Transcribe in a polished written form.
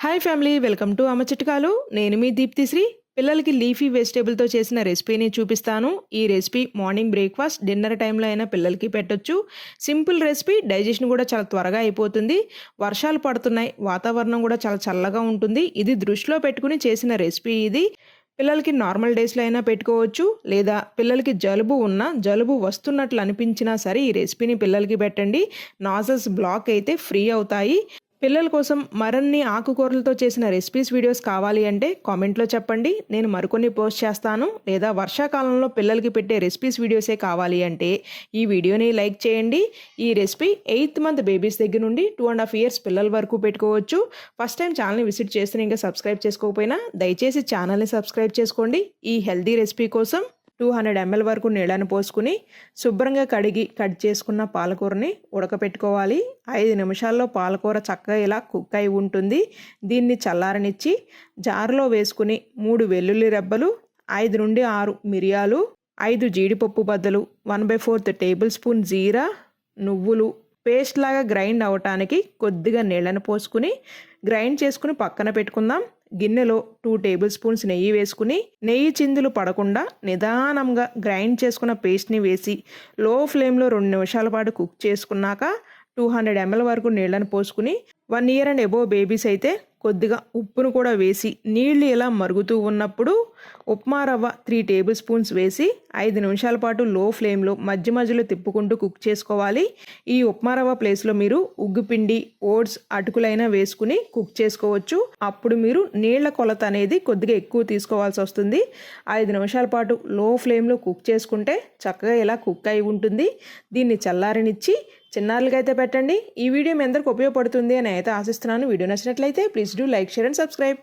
Hi family, welcome to అమ్మ చిట్కాలు. నేను మీ దీప్తిశ్రీ. పిల్లలకి లీఫీ వెజిటేబుల్తో చేసిన రెసిపీని చూపిస్తాను. ఈ రెసిపీ మార్నింగ్ బ్రేక్ఫాస్ట్, డిన్నర్ టైంలో అయినా పిల్లలకి పెట్టొచ్చు. సింపుల్ రెసిపీ, డైజెషన్ కూడా చాలా త్వరగా అయిపోతుంది. వర్షాలు పడుతున్నాయి, వాతావరణం కూడా చాలా చల్లగా ఉంటుంది. ఇది దృష్టిలో పెట్టుకుని చేసిన రెసిపీ ఇది. పిల్లలకి నార్మల్ డేస్లో అయినా పెట్టుకోవచ్చు, లేదా పిల్లలకి జలుబు వస్తున్నట్లు అనిపించినా సరే ఈ రెసిపీని పిల్లలకి పెట్టండి. నాజల్స్ బ్లాక్ అయితే ఫ్రీ అవుతాయి. పిల్లల కోసం మరిన్ని ఆకుకూరలతో చేసిన రెసిపీస్ వీడియోస్ కావాలి అంటే కామెంట్లో చెప్పండి, నేను మరికొన్ని పోస్ట్ చేస్తాను. లేదా వర్షాకాలంలో పిల్లలకి పెట్టే రెసిపీస్ వీడియోసే కావాలి అంటే ఈ వీడియోని లైక్ చేయండి. ఈ రెసిపీ 8th మంత్ బేబీస్ దగ్గర నుండి 2.5 years పిల్లల వరకు పెట్టుకోవచ్చు. ఫస్ట్ టైం ఛానల్ని విజిట్ చేస్తే ఇంకా సబ్స్క్రైబ్ చేసుకోకపోయినా దయచేసి ఛానల్ని సబ్స్క్రైబ్ చేసుకోండి. ఈ హెల్దీ రెసిపీ కోసం 200 ml వరకు నీళ్ళను పోసుకుని శుభ్రంగా కడిగి కట్ చేసుకున్న పాలకూరని ఉడకపెట్టుకోవాలి. 5 నిమిషాల్లో పాలకూర చక్కగా ఇలా కుక్ అయి ఉంటుంది. దీన్ని చల్లారనిచ్చి జారులో వేసుకుని 3 వెల్లుల్లి రెబ్బలు, 5 నుండి 6 మిరియాలు, 5 జీడిపప్పు బద్దలు, 1/4 టేబుల్ స్పూన్ జీరా, నువ్వులు పేస్ట్ లాగా గ్రైండ్ అవ్వటానికి కొద్దిగా నీళ్ళను పోసుకుని గ్రైండ్ చేసుకుని పక్కన పెట్టుకుందాం. గిన్నెలో 2 టేబుల్ స్పూన్స్ నెయ్యి వేసుకుని నెయ్యి చిందులు పడకుండా నిదానంగా గ్రైండ్ చేసుకున్న పేస్ట్ని వేసి లో ఫ్లేమ్లో 2 నిమిషాల పాటు కుక్ చేసుకున్నాక 200 ml వరకు నీళ్ళను పోసుకుని 1 year and above బేబీస్ అయితే కొద్దిగా ఉప్పును కూడా వేసి నీళ్లు ఇలా మరుగుతూ ఉన్నప్పుడు ఉప్మా రవ్వ 3 టేబుల్ స్పూన్స్ వేసి 5 నిమిషాల పాటు లో ఫ్లేమ్లో మధ్య మధ్యలో తిప్పుకుంటూ కుక్ చేసుకోవాలి. ఈ ఉప్మా రవ్వ ప్లేస్లో మీరు ఉగ్గుపిండి, ఓట్స్, అటుకులైనా వేసుకుని కుక్ చేసుకోవచ్చు. అప్పుడు మీరు నీళ్ల కొలత అనేది కొద్దిగా ఎక్కువ తీసుకోవాల్సి వస్తుంది. 5 నిమిషాల పాటు లో ఫ్లేమ్లో కుక్ చేసుకుంటే చక్కగా ఇలా కుక్ అయి ఉంటుంది. దీన్ని చల్లారనిచ్చి చిన్నారులకి అయితే పెట్టండి. ఈ వీడియో మీ అందరికి ఉపయోగపడుతుంది అని అయితే ఆశిస్తున్నాను. వీడియో నచ్చినట్లయితే please do like, share and subscribe.